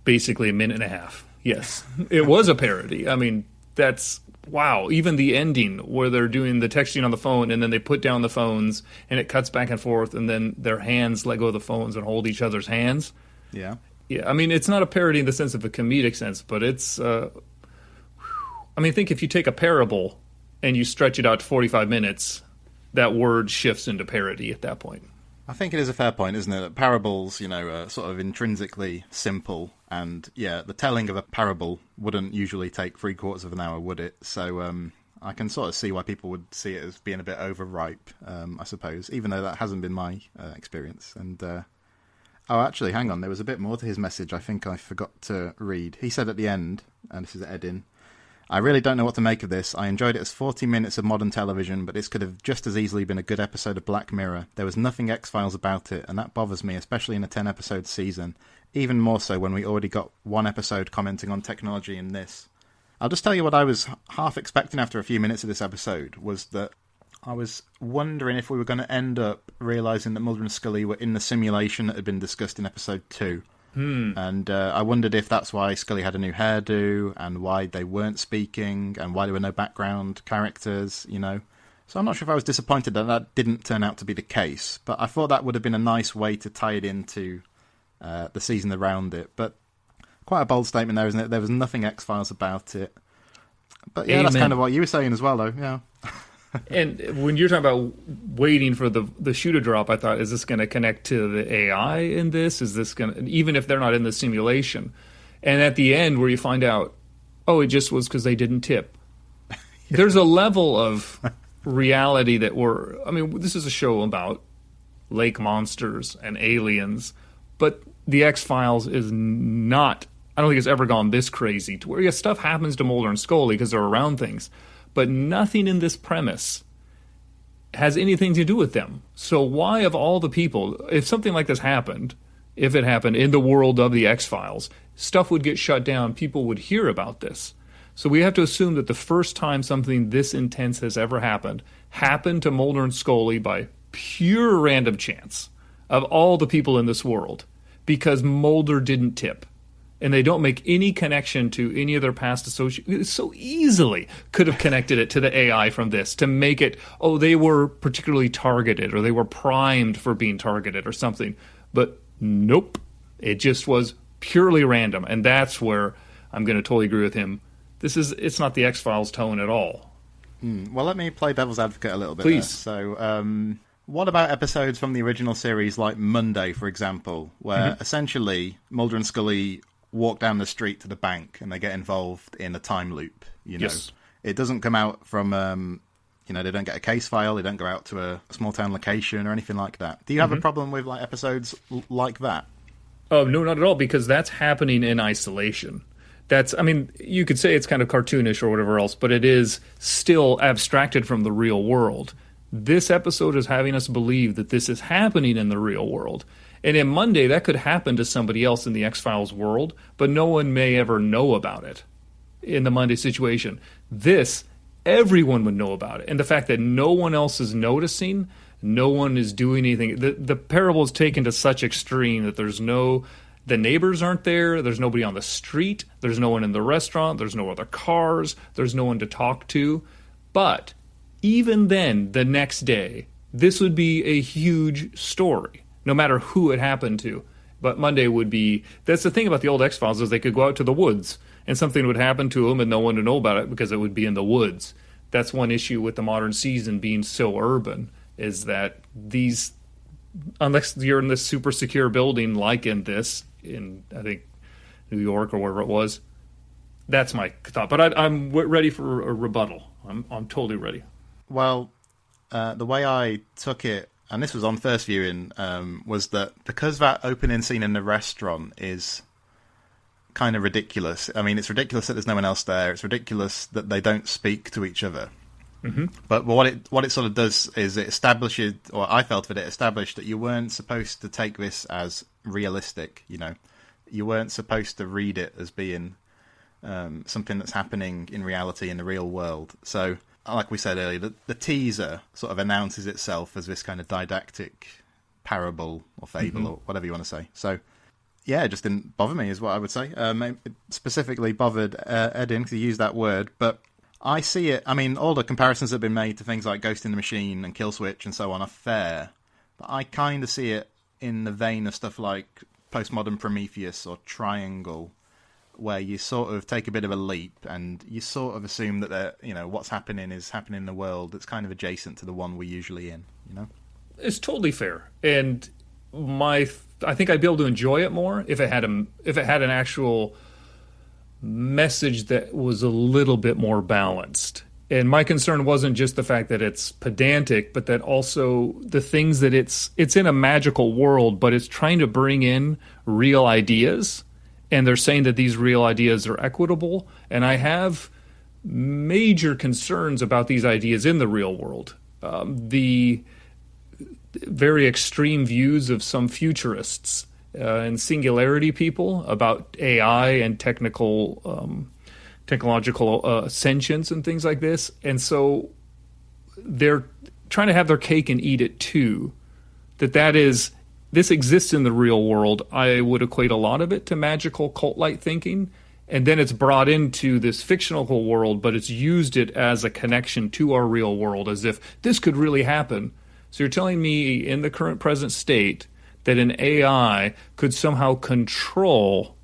basically, a minute and a half, yes. It was a parody. I mean, that's... Wow, even the ending where they're doing the texting on the phone and then they put down the phones and it cuts back and forth and then their hands let go of the phones and hold each other's hands. Yeah. Yeah, I mean, it's not a parody in the sense of a comedic sense, but it's... I mean, think if you take a parable and you stretch it out to 45 minutes, that word shifts into parody at that point. I think it is a fair point, isn't it? That parables, are sort of intrinsically simple, and yeah, the telling of a parable wouldn't usually take 3/4 of an hour, would it? So I can sort of see why people would see it as being a bit overripe, I suppose, even though that hasn't been my experience. And oh, actually, hang on, there was a bit more to his message I think I forgot to read. He said at the end, and this is Edin, I really don't know what to make of this. I enjoyed it as 40 minutes of modern television, but this could have just as easily been a good episode of Black Mirror. There was nothing X-Files about it, and that bothers me, especially in a 10-episode season. Even more so when we already got one episode commenting on technology in this. I'll just tell you what I was half expecting after a few minutes of this episode, was that I was wondering if we were going to end up realising that Mulder and Scully were in the simulation that had been discussed in episode 2. And I wondered if that's why Scully had a new hairdo, and why they weren't speaking, and why there were no background characters, So I'm not sure if I was disappointed that that didn't turn out to be the case, but I thought that would have been a nice way to tie it into the season around it. But quite a bold statement there, isn't it? There was nothing X-Files about it. But yeah, Amen. That's kind of what you were saying as well, though, yeah. And when you're talking about waiting for the shoe to drop, I thought, is this going to connect to the AI in this? Is this going to, even if they're not in the simulation? And at the end where you find out, oh, it just was because they didn't tip. Yeah. There's a level of reality that this is a show about lake monsters and aliens, but the X-Files is not, I don't think it's ever gone this crazy to where stuff happens to Mulder and Scully because they're around things. But nothing in this premise has anything to do with them. So why, of all the people, if something like this happened, if it happened in the world of the X-Files, stuff would get shut down, people would hear about this. So we have to assume that the first time something this intense has ever happened to Mulder and Scully by pure random chance of all the people in this world, because Mulder didn't tip. And they don't make any connection to any of their past associates. So easily could have connected it to the AI from this to make it, oh, they were particularly targeted or they were primed for being targeted or something. But nope, it just was purely random. And that's where I'm going to totally agree with him. It's not the X-Files tone at all. Well, let me play devil's advocate a little bit. Please. There. So, what about episodes from the original series like Monday, for example, where essentially Mulder and Scully walk down the street to the bank and they get involved in a time loop, Yes. It doesn't come out from they don't get a case file, they don't go out to a small town location or anything like that. Do you have a problem with like episodes like that? Oh, no, not at all, because that's happening in isolation. You could say it's kind of cartoonish or whatever else, but it is still abstracted from the real world. This episode is having us believe that this is happening in the real world. And in Monday, that could happen to somebody else in the X-Files world, but no one may ever know about it in the Monday situation. This, everyone would know about it. And the fact that no one else is noticing, no one is doing anything. The parable is taken to such extreme that the neighbors aren't there, there's nobody on the street, there's no one in the restaurant, there's no other cars, there's no one to talk to. But even then, the next day, this would be a huge story, no matter who it happened to. But Monday would be... That's the thing about the old X-Files, is they could go out to the woods, and something would happen to them, and no one would know about it because it would be in the woods. That's one issue with the modern season being so urban, is that these... Unless you're in this super secure building like in this, in, I think, New York or wherever it was, that's my thought. But I'm ready for a rebuttal. I'm totally ready. Well, the way I took it, and this was on first viewing, was that because that opening scene in the restaurant is kind of ridiculous. I mean, it's ridiculous that there's no one else there. It's ridiculous that they don't speak to each other. Mm-hmm. But what it sort of does is it establishes, or I felt that it established that you weren't supposed to take this as realistic. You weren't supposed to read it as being something that's happening in reality in the real world. So, like we said earlier, the teaser sort of announces itself as this kind of didactic parable or fable or whatever you want to say. So, yeah, it just didn't bother me, is what I would say. It specifically bothered Edin, because he used that word, but I see it. I mean, all the comparisons that have been made to things like Ghost in the Machine and Kill Switch and so on are fair, but I kind of see it in the vein of stuff like postmodern Prometheus or Triangle, where you sort of take a bit of a leap and you sort of assume that what's happening is happening in a world that's kind of adjacent to the one we're usually in, It's totally fair. And I think I'd be able to enjoy it more if it had an actual message that was a little bit more balanced. And my concern wasn't just the fact that it's pedantic, but that also the things that it's in a magical world, but it's trying to bring in real ideas. And they're saying that these real ideas are equitable. And I have major concerns about these ideas in the real world. The very extreme views of some futurists and singularity people about AI and technological sentience and things like this. And so they're trying to have their cake and eat it too. This exists in the real world. I would equate a lot of it to magical cult-like thinking. And then it's brought into this fictional world, but it's used it as a connection to our real world, as if this could really happen. So you're telling me in the current present state that an AI could somehow control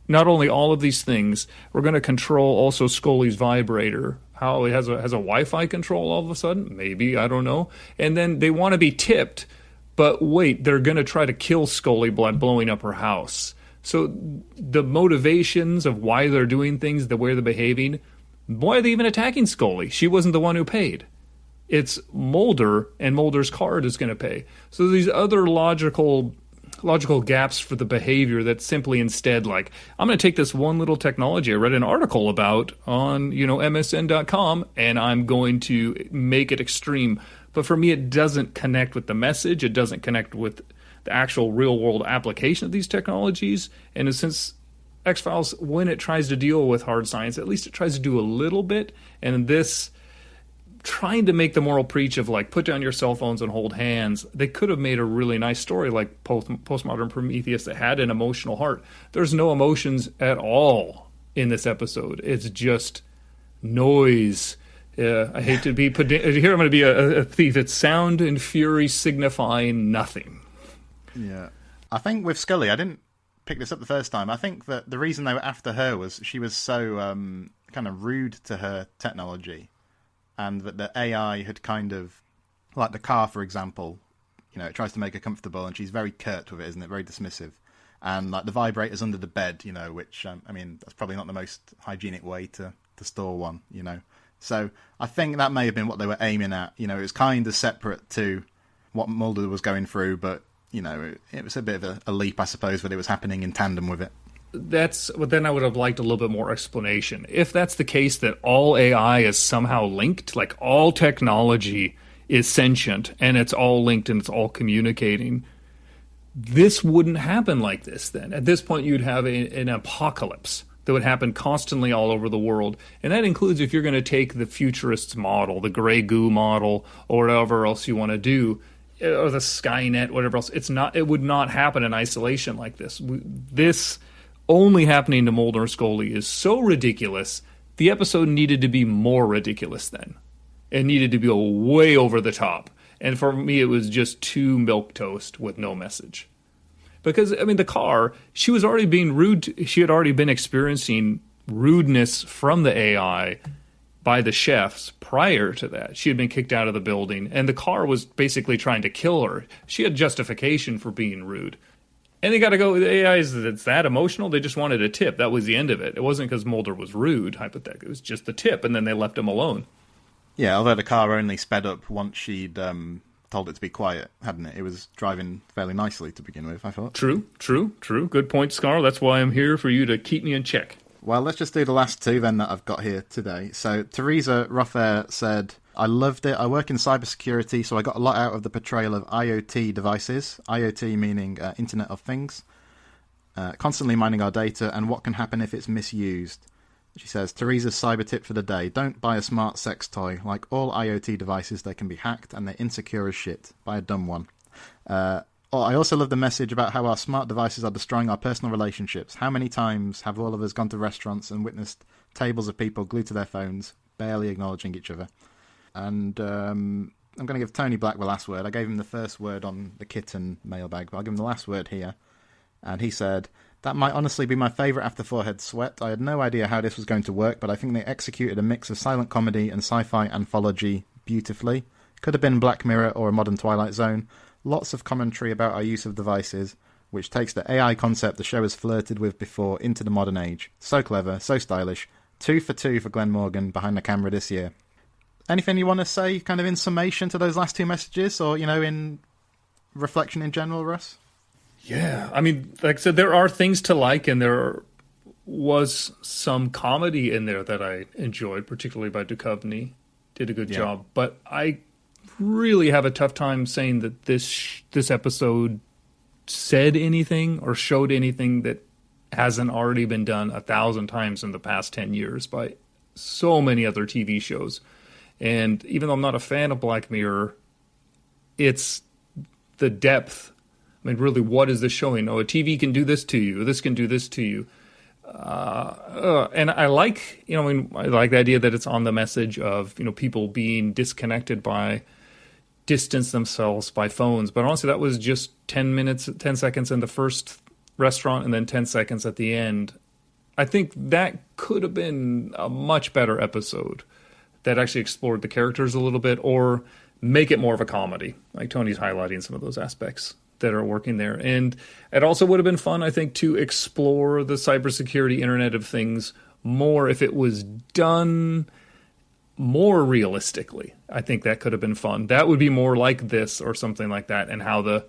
not only all of these things, we're going to control also Scully's vibrator. How it has a Wi-Fi control all of a sudden? Maybe, I don't know. And then they want to be tipped, but wait, they're going to try to kill Scully by blowing up her house. So the motivations of why they're doing things, the way they're behaving, why are they even attacking Scully? She wasn't the one who paid. It's Mulder, and Mulder's card is going to pay. So these other logical gaps for the behavior that simply instead, like, I'm going to take this one little technology I read an article about on, MSN.com, and I'm going to make it extreme. But for me, it doesn't connect with the message. It doesn't connect with the actual real-world application of these technologies. And since X-Files, when it tries to deal with hard science, at least it tries to do a little bit. And this, trying to make the moral preach of, like, put down your cell phones and hold hands, they could have made a really nice story like Postmodern Prometheus that had an emotional heart. There's no emotions at all in this episode. It's just noise. I hate to be here. I'm going to be a thief. It's sound and fury signifying nothing. Yeah. I think with Scully, I didn't pick this up the first time. I think that the reason they were after her was she was so kind of rude to her technology. And that the AI had kind of, like the car, for example, it tries to make her comfortable, and she's very curt with it, isn't it? Very dismissive. And like the vibrators under the bed, which, that's probably not the most hygienic way to store one, So I think that may have been what they were aiming at. It was kind of separate to what Mulder was going through, but, it was a bit of a leap, I suppose, but it was happening in tandem with it. But then I would have liked a little bit more explanation. If that's the case, that all AI is somehow linked, like all technology is sentient and it's all linked and it's all communicating, this wouldn't happen like this then. At this point, you'd have an apocalypse that would happen constantly all over the world. And that includes if you're going to take the futurists model, the gray goo model, or whatever else you want to do, or the Skynet, whatever else. It would not happen in isolation like this. This only happening to Mulder and Scully is so ridiculous, the episode needed to be more ridiculous then. It needed to be way over the top. And for me, it was just too milquetoast with no message. Because, the car, she was already being rude. She had already been experiencing rudeness from the AI by the chefs prior to that. She had been kicked out of the building, and the car was basically trying to kill her. She had justification for being rude. And they got to go, the AI it's that emotional, they just wanted a tip. That was the end of it. It wasn't because Mulder was rude, hypothetically. It was just the tip, and then they left him alone. Yeah, although the car only sped up once she'd told it to be quiet, hadn't it? It was driving fairly nicely to begin with, I thought. True. Good point, Scar. That's why I'm here, for you to keep me in check. Well, let's just do the last two then that I've got here today. So Teresa Rother said, I loved it. I work in cybersecurity, so I got a lot out of the portrayal of IoT devices. IoT meaning Internet of Things. Constantly mining our data and what can happen if it's misused. She says, Teresa's cyber tip for the day. Don't buy a smart sex toy. Like all IoT devices, they can be hacked and they're insecure as shit. Buy a dumb one. I also love the message about how our smart devices are destroying our personal relationships. How many times have all of us gone to restaurants and witnessed tables of people glued to their phones, barely acknowledging each other? And I'm going to give Tony Black the last word. I gave him the first word on the kitten mailbag, but I'll give him the last word here. And he said, "That might honestly be my favourite after Forehead Sweat. I had no idea how this was going to work, but I think they executed a mix of silent comedy and sci-fi anthology beautifully. Could have been Black Mirror or a modern Twilight Zone. Lots of commentary about our use of devices, which takes the AI concept the show has flirted with before into the modern age. So clever, so stylish. 2 for 2 for Glenn Morgan behind the camera this year." Anything you want to say, kind of in summation to those last two messages, or, in reflection in general, Russ? Yeah, I mean, like I said, there are things to like, and there was some comedy in there that I enjoyed, particularly by Duchovny. Did a good job. But I really have a tough time saying that this episode said anything or showed anything that hasn't already been done 1,000 times in the past 10 years by so many other TV shows. And even though I'm not a fan of Black Mirror, it's the depth. I mean, really, what is this showing? Oh, a TV can do this to you. This can do this to you. And I like, I like the idea that it's on the message of, people being disconnected by distance themselves by phones. But honestly, that was just 10 seconds in the first restaurant and then 10 seconds at the end. I think that could have been a much better episode that actually explored the characters a little bit, or make it more of a comedy. Like Tony's highlighting some of those aspects that are working there. And it also would have been fun, I think, to explore the cybersecurity Internet of Things more if it was done more realistically. I think that could have been fun. That would be more like this or something like that, and how the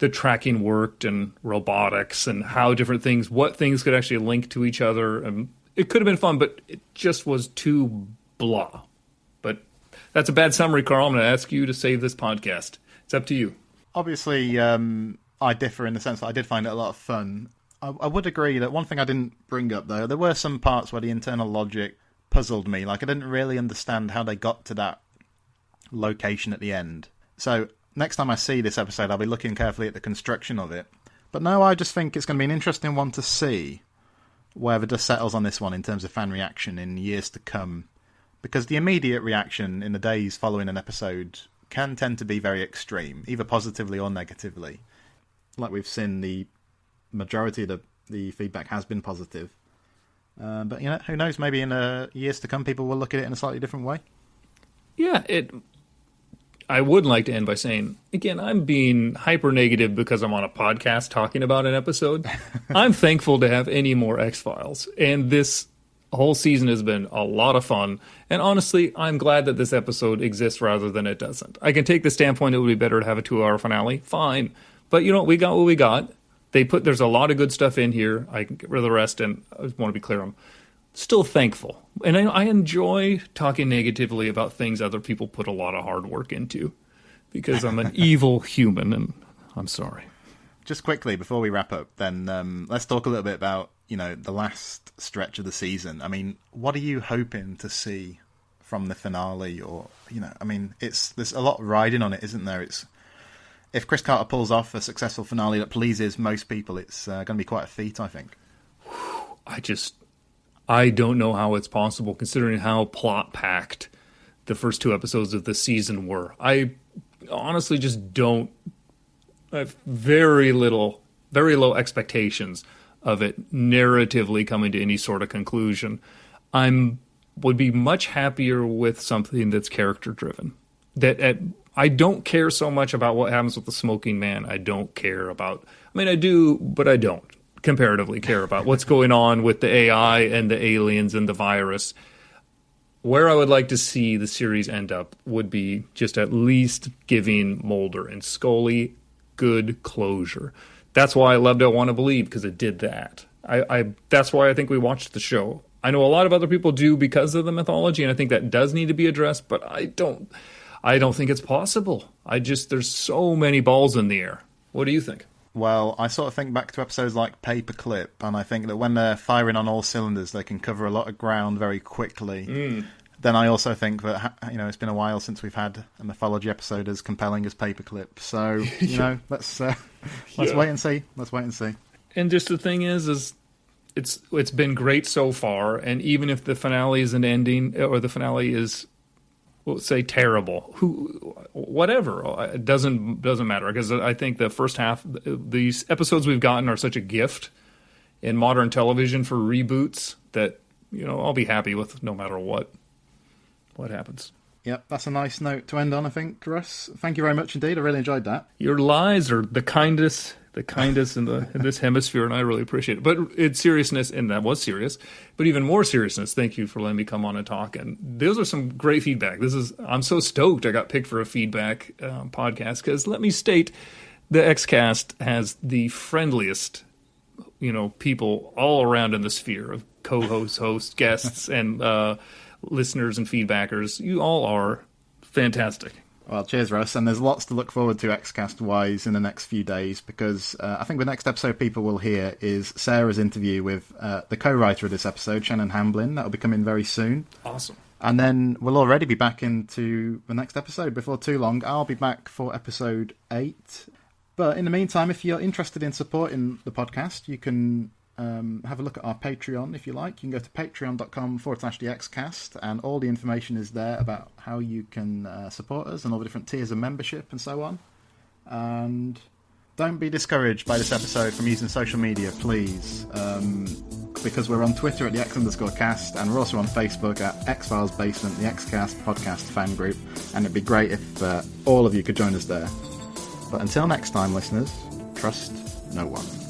tracking worked and robotics and how different things, what things could actually link to each other. And it could have been fun, but it just was too blah. But that's a bad summary, Carl. I'm going to ask you to save this podcast. It's up to you. Obviously, I differ in the sense that I did find it a lot of fun. I would agree that one thing I didn't bring up, though, there were some parts where the internal logic puzzled me. Like, I didn't really understand how they got to that location at the end. So next time I see this episode, I'll be looking carefully at the construction of it. But no, I just think it's going to be an interesting one to see where the dust settles on this one in terms of fan reaction in years to come. Because the immediate reaction in the days following an episode can tend to be very extreme, either positively or negatively. Like we've seen, the majority of the feedback has been positive. But, who knows, maybe in years to come people will look at it in a slightly different way. Yeah, I would like to end by saying, again, I'm being hyper negative because I'm on a podcast talking about an episode. I'm thankful to have any more X-Files. And this whole season has been a lot of fun. And honestly, I'm glad that this episode exists rather than it doesn't. I can take the standpoint it would be better to have a 2-hour finale. Fine. But we got what we got. There's a lot of good stuff in here. I can get rid of the rest, and I just want to be clear, I'm still thankful. And I enjoy talking negatively about things other people put a lot of hard work into, because I'm an evil human, and I'm sorry. Just quickly, before we wrap up, then let's talk a little bit about, the last stretch of the season. I mean, what are you hoping to see from the finale? Or, there's a lot riding on it, isn't there? If Chris Carter pulls off a successful finale that pleases most people, it's going to be quite a feat, I think. I don't know how it's possible, considering how plot-packed the first 2 episodes of the season were. I honestly just don't. I have very low expectations of it narratively coming to any sort of conclusion. Would be much happier with something that's character-driven. I don't care so much about what happens with the smoking man. I don't care about. I do, but I don't comparatively care about what's going on with the AI and the aliens and the virus. Where I would like to see the series end up would be just at least giving Mulder and Scully good closure. That's why I loved I Want to Believe, because it did that. That's why I think we watched the show. I know a lot of other people do because of the mythology, and I think that does need to be addressed, but I don't think it's possible. There's so many balls in the air. What do you think? Well, I sort of think back to episodes like Paperclip, and I think that when they're firing on all cylinders, they can cover a lot of ground very quickly. Then I also think that, it's been a while since we've had a mythology episode as compelling as Paperclip. So, let's wait and see. Let's wait and see. And just the thing is it's been great so far, and even if the finale isn't ending, or the finale is we'll say terrible, whatever. It doesn't matter, because I think the first half, these episodes we've gotten are such a gift in modern television for reboots that, I'll be happy with no matter what happens. Yep, that's a nice note to end on, I think, Russ. Thank you very much indeed. I really enjoyed that. Your lies are the kindest in this hemisphere, and I really appreciate it. But it's seriousness, and that was serious, but even more seriousness. Thank you for letting me come on and talk. And those are some great feedback. I'm so stoked I got picked for a feedback podcast, because let me state, the XCast has the friendliest, people all around in the sphere of co-hosts, hosts, guests, and listeners and feedbackers. You all are fantastic. Well, cheers, Russ. And there's lots to look forward to XCast-wise in the next few days, because I think the next episode people will hear is Sarah's interview with the co-writer of this episode, Shannon Hamblin. That'll be coming very soon. Awesome. And then we'll already be back into the next episode before too long. I'll be back for episode 8. But in the meantime, if you're interested in supporting the podcast, you can have a look at our Patreon if you like. You can go to patreon.com/thexcast, and all the information is there about how you can support us and all the different tiers of membership and so on. And don't be discouraged by this episode from using social media, please, because we're on Twitter at the X_cast, and we're also on Facebook at X-Files Basement, the XCast podcast fan group, and it'd be great if all of you could join us there. But until next time, listeners, trust no one.